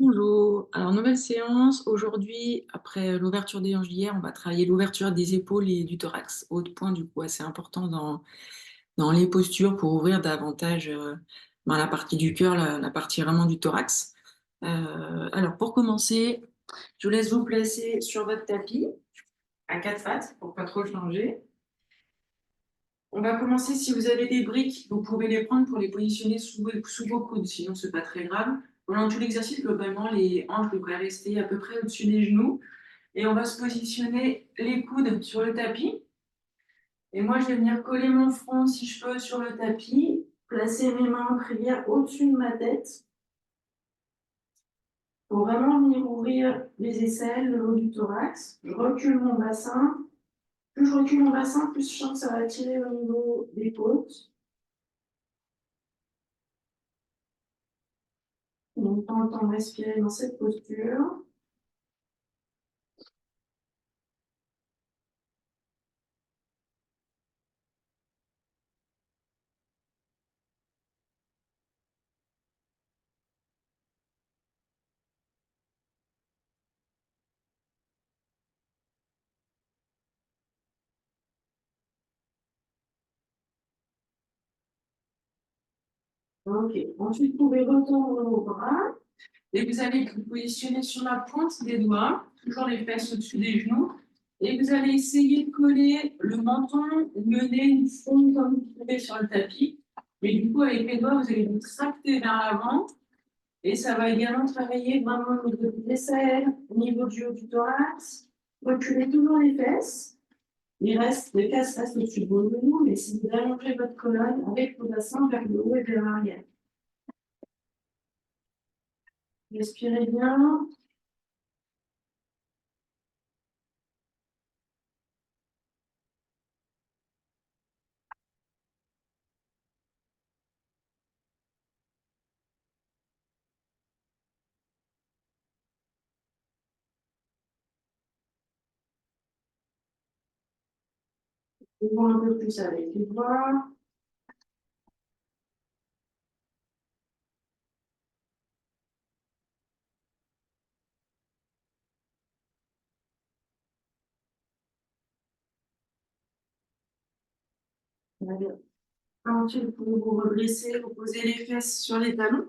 Bonjour. Alors, nouvelle séance. Aujourd'hui, après l'ouverture des hanches d'hier, on va travailler l'ouverture des épaules et du thorax. Autre point, du coup, assez important dans les postures pour ouvrir davantage la partie du cœur, la partie vraiment du thorax. Alors, pour commencer, je vous laisse vous placer sur votre tapis à quatre pattes pour pas trop changer. On va commencer, si vous avez des briques, vous pouvez les prendre pour les positionner sous vos coudes, sinon c'est pas très grave. Pendant tout l'exercice, globalement, les hanches devraient rester à peu près au-dessus des genoux. Et on va se positionner les coudes sur le tapis. Et moi, je vais venir coller mon front, si je peux, sur le tapis, placer mes mains en prière au-dessus de ma tête pour vraiment venir ouvrir les aisselles, le haut du thorax. Je recule mon bassin. Plus je recule mon bassin, plus je sens que ça va tirer au niveau des côtes. Donc, prends le temps de respirer dans cette posture. Ok. Ensuite, vous pouvez retendre vos bras et vous allez vous positionner sur la pointe des doigts, toujours les fesses au-dessus des genoux. Et vous allez essayer de coller le menton, le nez, le front comme vous pouvez sur le tapis. Mais du coup, avec les doigts, vous allez vous tracter vers l'avant. Et ça va également travailler vraiment au niveau des aisselles, au niveau du haut du thorax. Reculez toujours les fesses. Les fesses restent au-dessus de vos genoux, mais si vous allongez votre colonne avec vos bassins vers le haut et vers l'arrière. Respirez bien. Ouvrons un peu plus avec les bras. Ensuite, vous pouvez vous redresser, vous posez les fesses sur les talons.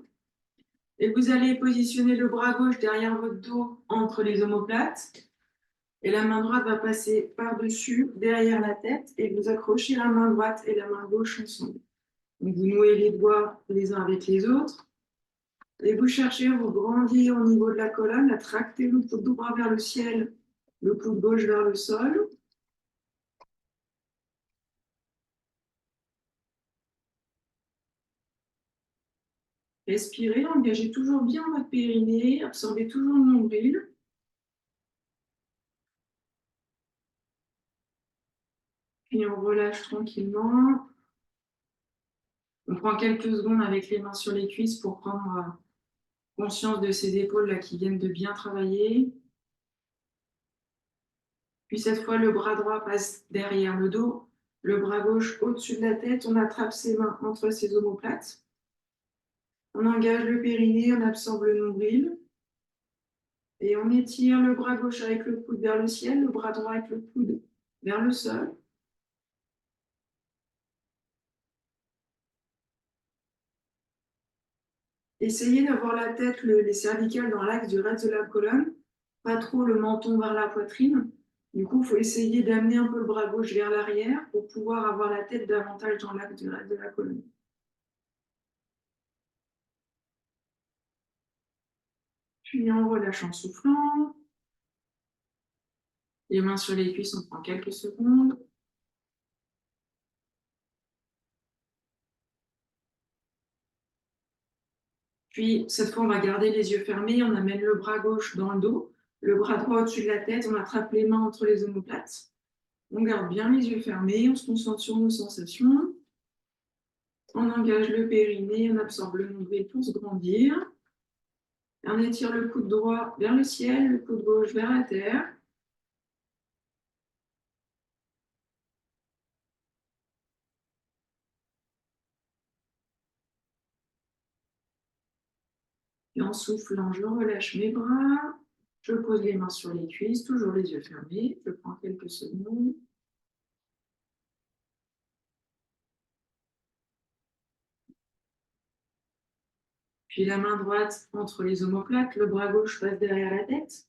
Et vous allez positionner le bras gauche derrière votre dos entre les omoplates. Et la main droite va passer par-dessus, derrière la tête, et vous accrochez la main droite et la main gauche ensemble. Donc vous nouez les doigts les uns avec les autres. Et vous cherchez à vous grandir au niveau de la colonne, à tracter le coude droit vers le ciel, le coude gauche vers le sol. Respirez, engagez toujours bien votre périnée, absorbez toujours le nombril. Puis on relâche tranquillement. On prend quelques secondes avec les mains sur les cuisses pour prendre conscience de ces épaules-là qui viennent de bien travailler. Puis cette fois, le bras droit passe derrière le dos, le bras gauche au-dessus de la tête. On attrape ses mains entre ses omoplates. On engage le périnée, on absorbe le nombril. Et on étire le bras gauche avec le coude vers le ciel, le bras droit avec le coude vers le sol. Essayez d'avoir la tête, les cervicales dans l'axe du reste de la colonne, pas trop le menton vers la poitrine. Du coup, il faut essayer d'amener un peu le bras gauche vers l'arrière pour pouvoir avoir la tête davantage dans l'axe du reste de la colonne. Puis on relâche en soufflant. Les mains sur les cuisses, on prend quelques secondes. Puis cette fois, on va garder les yeux fermés. On amène le bras gauche dans le dos, le bras droit au-dessus de la tête. On attrape les mains entre les omoplates. On garde bien les yeux fermés. On se concentre sur nos sensations. On engage le périnée. On absorbe le nombril pour se grandir. On étire le coude droit vers le ciel, le coude gauche vers la terre. Et en soufflant, je relâche mes bras. Je pose les mains sur les cuisses, toujours les yeux fermés. Je prends quelques secondes. Puis la main droite entre les omoplates, le bras gauche passe derrière la tête.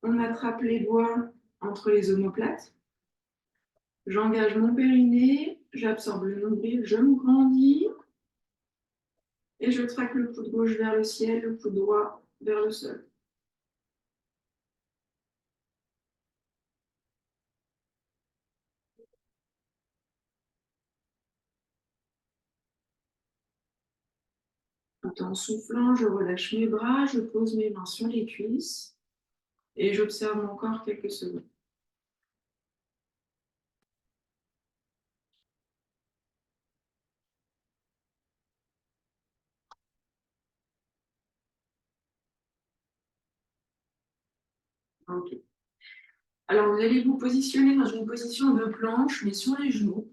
On attrape les doigts entre les omoplates. J'engage mon périnée, j'absorbe le nombril, je me grandis. Et je traque le coude gauche vers le ciel, le coude droit vers le sol. Tout en soufflant, je relâche mes bras, je pose mes mains sur les cuisses et j'observe mon corps quelques secondes. Ok. Alors, vous allez vous positionner dans une position de planche, mais sur les genoux.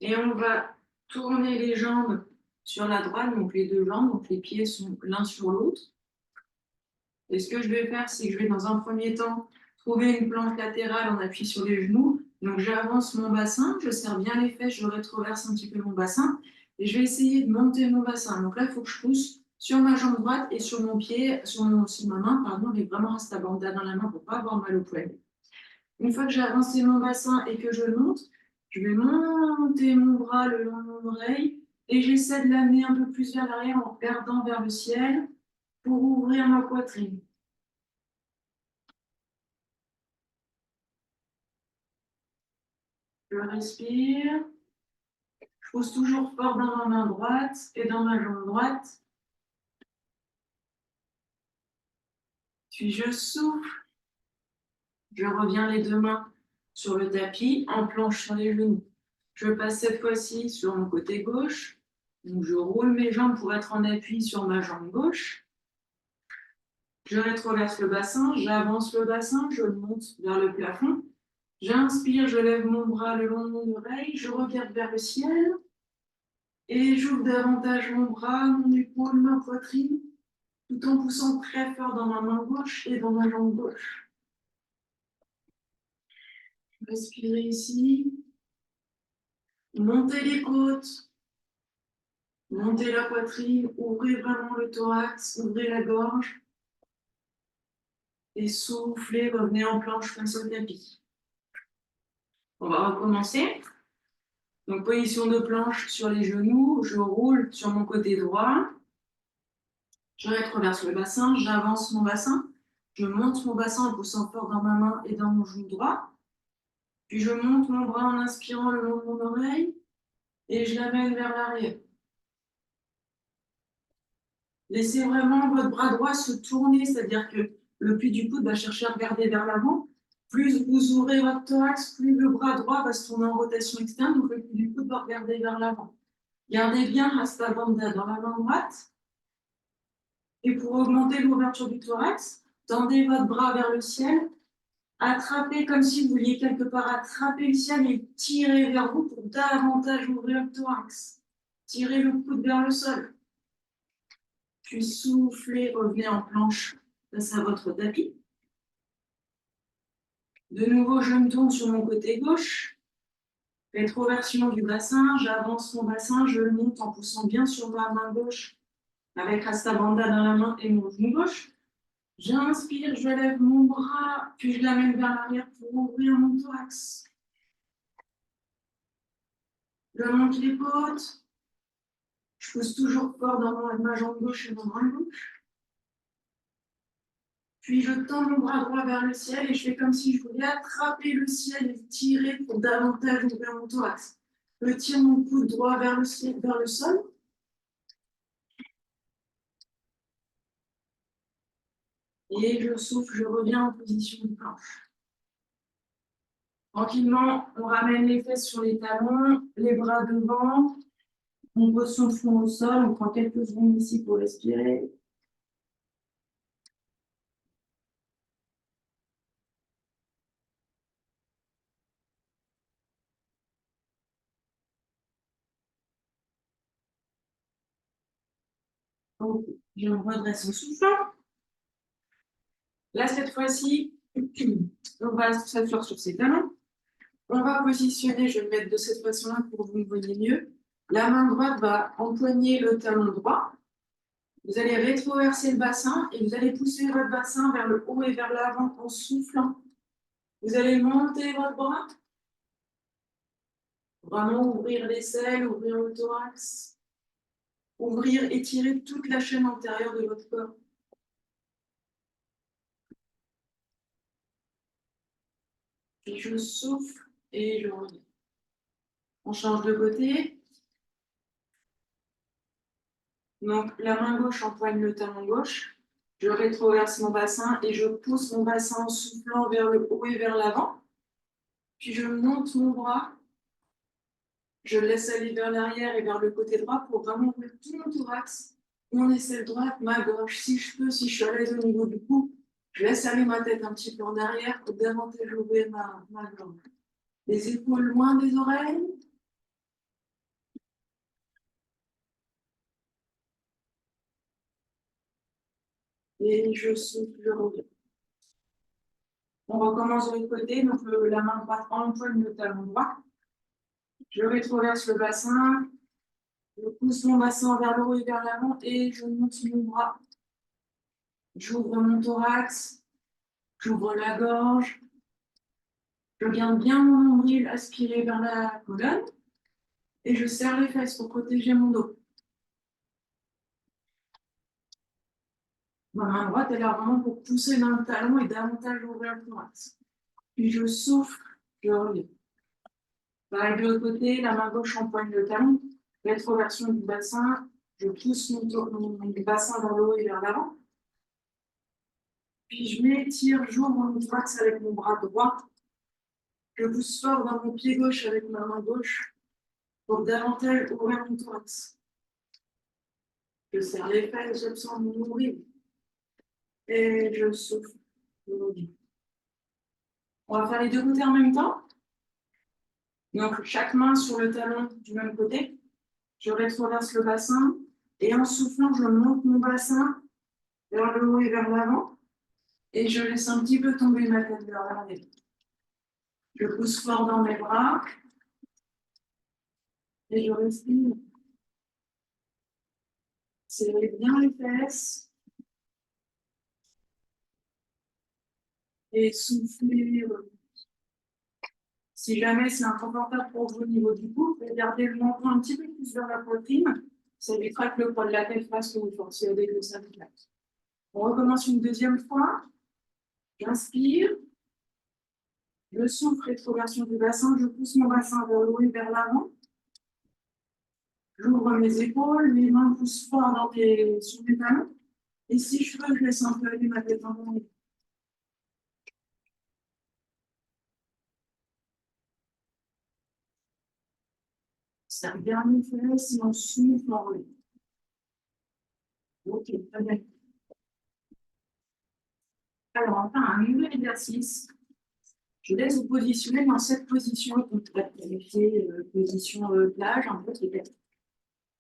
Et on va tourner les jambes sur la droite, donc les deux jambes, donc les pieds sont l'un sur l'autre. Et ce que je vais faire, c'est que je vais dans un premier temps trouver une planche latérale en appui sur les genoux. Donc j'avance mon bassin, je serre bien les fesses, je rétroverse un petit peu mon bassin et je vais essayer de monter mon bassin. Donc là, il faut que je pousse sur ma jambe droite et sur mon pied, sur ma main, pardon, avec vraiment un bandana dans la main pour ne pas avoir mal au poignet. Une fois que j'ai avancé mon bassin et que je monte, je vais monter mon bras le long de mon oreille et j'essaie de l'amener un peu plus vers l'arrière en regardant vers le ciel pour ouvrir ma poitrine. Je respire. Je pousse toujours fort dans ma main droite et dans ma jambe droite. Puis je souffle. Je reviens les deux mains sur le tapis, en planche sur les genoux. Je passe cette fois-ci sur mon côté gauche. Donc je roule mes jambes pour être en appui sur ma jambe gauche. Je rétroverse le bassin, j'avance le bassin, je monte vers le plafond. J'inspire, je lève mon bras le long de mon oreille, je regarde vers le ciel et j'ouvre davantage mon bras, mon épaule, ma poitrine, tout en poussant très fort dans ma main gauche et dans ma jambe gauche. Respirez ici, montez les côtes, montez la poitrine, ouvrez vraiment le thorax, ouvrez la gorge et soufflez, revenez en planche face au tapis. On va recommencer. Donc, position de planche sur les genoux, je roule sur mon côté droit, je rétroverse le bassin, j'avance mon bassin, je monte mon bassin en poussant fort dans ma main et dans mon genou droit, puis je monte mon bras en inspirant le long de mon oreille et je l'amène vers l'arrière. Laissez vraiment votre bras droit se tourner, c'est-à-dire que le pli du coude va chercher à regarder vers l'avant. Plus vous ouvrez votre thorax, plus le bras droit va se tourner en rotation externe, donc le pli du coude va regarder vers l'avant. Gardez bien Hasta Bandha dans la main droite. Et pour augmenter l'ouverture du thorax, tendez votre bras vers le ciel, attrapez comme si vous vouliez quelque part attraper le ciel et tirez vers vous pour davantage ouvrir le thorax. Tirez le coude vers le sol. Puis soufflez, revenez en planche face à votre tapis. De nouveau, je me tourne sur mon côté gauche. Rétroversion du bassin, j'avance mon bassin, je le monte en poussant bien sur ma main gauche avec Hasta Bandha dans la main et mon genou gauche. J'inspire, je lève mon bras, puis je l'amène vers l'arrière pour ouvrir mon thorax. Je monte les côtes. Je pousse toujours fort dans ma jambe gauche et mon bras gauche. Puis je tends mon bras droit vers le ciel et je fais comme si je voulais attraper le ciel et tirer pour davantage ouvrir mon thorax. Je tire mon coude droit vers le ciel, vers le sol. Et je souffle, je reviens en position de planche. Tranquillement, on ramène les fesses sur les talons, les bras devant. On pose son front au sol, on prend quelques secondes ici pour respirer. Ok, je me redresse en soufflant. Là, cette fois-ci, on va s'asseoir sur ses talons. On va positionner, je vais me mettre de cette façon-là pour que vous me voyez mieux. La main droite va empoigner le talon droit. Vous allez rétroverser le bassin et vous allez pousser votre bassin vers le haut et vers l'avant en soufflant. Vous allez monter votre bras. Vraiment ouvrir l'aisselle, ouvrir le thorax. Ouvrir, étirer toute la chaîne antérieure de votre corps. Et je souffle et je reviens. On change de côté. Donc, la main gauche empoigne le talon gauche. Je rétroverse mon bassin et je pousse mon bassin en soufflant vers le haut et vers l'avant. Puis je monte mon bras. Je laisse aller vers l'arrière et vers le côté droit pour vraiment ouvrir tout mon thorax. Mon aisselle droite, ma gorge. Si je peux, si je suis à l'aise au niveau du cou, je laisse aller ma tête un petit peu en arrière pour davantage ouvrir ma gorge. Les épaules loin des oreilles. Et je souffle, je reviens. On recommence de l'autre côté. Donc la main droite empoigne le talon droit. Je rétroverse le bassin. Je pousse mon bassin vers le haut et vers l'avant et je monte mon bras. J'ouvre mon thorax. J'ouvre la gorge. Je garde bien mon nombril aspiré vers la colonne. Et je serre les fesses pour protéger mon dos. Ma main droite est là vraiment pour pousser dans le talon et davantage ouvrir le thorax. Puis je souffle, je reviens. Pareil de l'autre côté, la main gauche empoigne le talon. Rétroversion du bassin. Je pousse mon bassin vers le haut et vers l'avant. Puis je m'étire, j'ouvre mon thorax avec mon bras droit. Je pousse fort dans mon pied gauche avec ma main gauche pour davantage ouvrir mon thorax. Je serre les fesses, j'absorbe mon nombril. Et je souffle. On va faire les deux côtés en même temps. Donc, chaque main sur le talon du même côté. Je rétroverse le bassin. Et en soufflant, je monte mon bassin vers le haut et vers l'avant. Et je laisse un petit peu tomber ma tête vers l'arrière. Je pousse fort dans mes bras. Et je respire. Serrez bien les fesses. Et soufflez. Si jamais c'est inconfortable pour vous au niveau du cou, vous pouvez garder le menton un petit peu plus vers la poitrine. Ça évitera que le poids de la tête fasse que vous forciez au début de sa tête. On recommence une deuxième fois. J'inspire. Je souffle, rétroversion du bassin. Je pousse mon bassin vers le haut et vers l'avant. J'ouvre mes épaules. Mes mains poussent fort sur mes talons. Et si je peux, je laisse un peu aller ma tête en haut. Ça bien les fesses et on souffle en haut. Ok, très bien. Alors, on va faire un nouvel exercice. Je laisse vous positionner dans cette position, donc qualifier position plage, un peu qui est.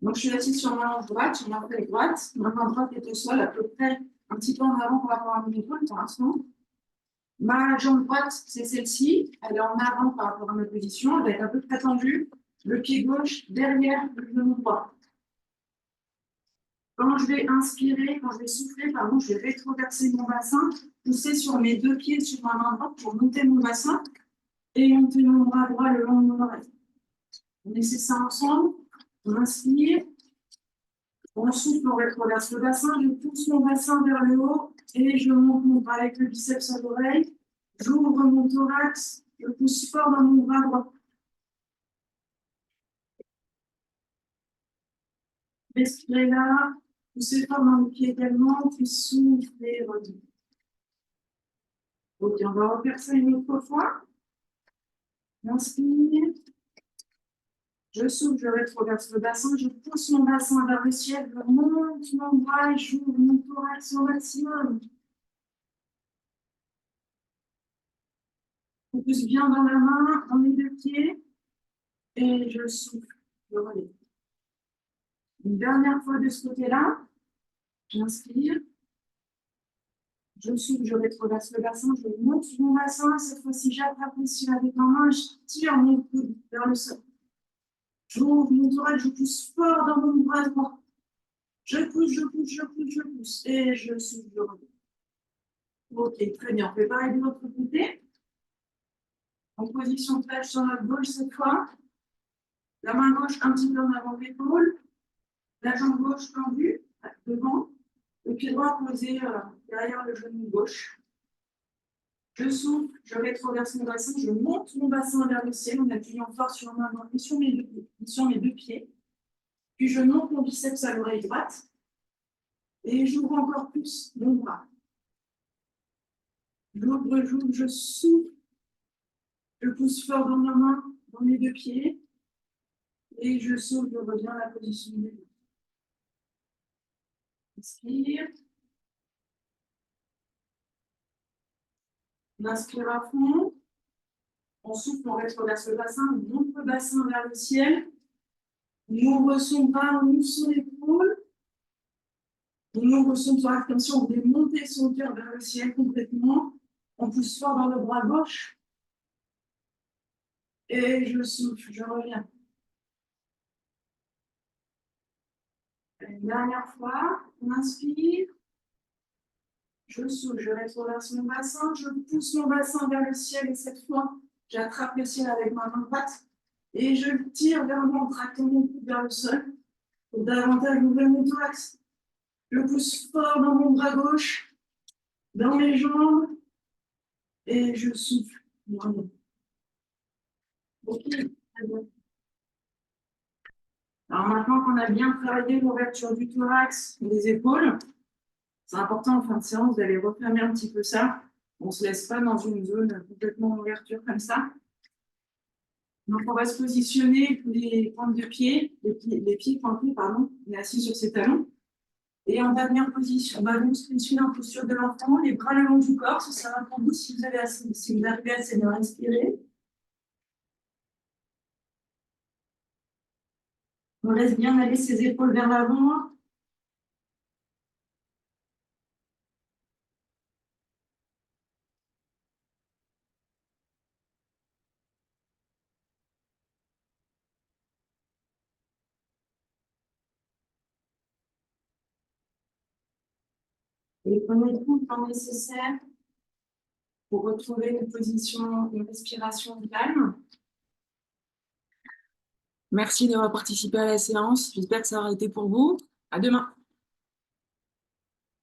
Donc, je suis assise sur ma hanche droite, sur ma feuille droite. Ma main droite est au sol, à peu près un petit peu en avant par rapport à mon épaule pour l'instant. Ma jambe droite, c'est celle-ci. Elle est en avant par rapport à ma position. Elle va être à peu près tendue. Le pied gauche derrière le genou droit. Quand je vais inspirer, quand je vais souffler, pardon, je vais rétroverser mon bassin, pousser sur mes deux pieds sur ma main droite pour monter mon bassin et monter mon bras droit le long de mon oreille. On essaie ça ensemble. On inspire. On souffle, on rétroverse le bassin. Je pousse mon bassin vers le haut et je monte mon bras avec le biceps à l'oreille. J'ouvre mon thorax. Je pousse fort dans mon bras droit. Respirez là. Poussez fort dans le pied également. Puis soufflez et revenez. Ok, on va refaire ça une autre fois. Inspire. Je souffle, je rétroverse le bassin, je pousse mon bassin vers le ciel, je monte mon bras et j'ouvre mon thorax au maximum. Je pousse bien dans la main, dans mes deux pieds, et je souffle, je relève. Une dernière fois de ce côté-là. J'inspire. Je souffle, je rétroverse le bassin, je monte mon bassin. Cette fois-ci, j'attrape le ciel avec ma main, je tire mes coudes vers le sol. J'ouvre mon thorax, je pousse fort dans mon bras droit. Je pousse, je pousse, je pousse, je pousse. Et je souffle, je reviens. Ok, très bien. On fait pareil de l'autre côté. En position de flèche sur notre gauche cette fois. La main gauche un petit peu en avant de l'épaule. La jambe gauche tendue devant. Le pied droit posé derrière le genou gauche. Je souffle, je rétroverse mon bassin, je monte mon bassin vers le ciel en appuyant fort sur ma main et sur mes deux pieds. Puis je monte mon biceps à l'oreille droite et j'ouvre encore plus mon bras. J'ouvre, je souffle, je pousse fort dans ma main, dans mes deux pieds et je souffle, je reviens à la position des deux. Inspire. On inspire à fond. On souffle, on rétroverse le bassin, on monte le bassin vers le ciel. On ouvre son bras, on ouvre son épaule. On ouvre son thorax comme si on voulait monter son cœur vers le ciel complètement. On pousse fort dans le bras gauche. Et je souffle, je reviens. Une dernière fois, on inspire. Je souffle, je rétroverse mon bassin. Je pousse mon bassin vers le ciel et cette fois, j'attrape le ciel avec ma main droite. Et je tire vers mon tractant mon coude vers le sol pour davantage ouvrir mon thorax. Je pousse fort dans mon bras gauche, dans mes jambes. Et je souffle. Voilà. Ok, très bien. Alors maintenant qu'on a bien travaillé l'ouverture du thorax et des épaules, c'est important en fin de séance d'aller refermer un petit peu ça. On ne se laisse pas dans une zone complètement d'ouverture comme ça. Donc on va se positionner les pointes de pied, les pieds pointés, pardon, on est assis sur ses talons. Et en dernière position, on va nous positionner en posture de l'enfant, les bras le long du corps, ce sera pour vous si vous arrivez assez de respirer. On laisse bien aller ses épaules vers l'avant. Et prenez tout le temps nécessaire pour retrouver une position, une respiration calme. Merci d'avoir participé à la séance. J'espère que ça aura été pour vous. À demain.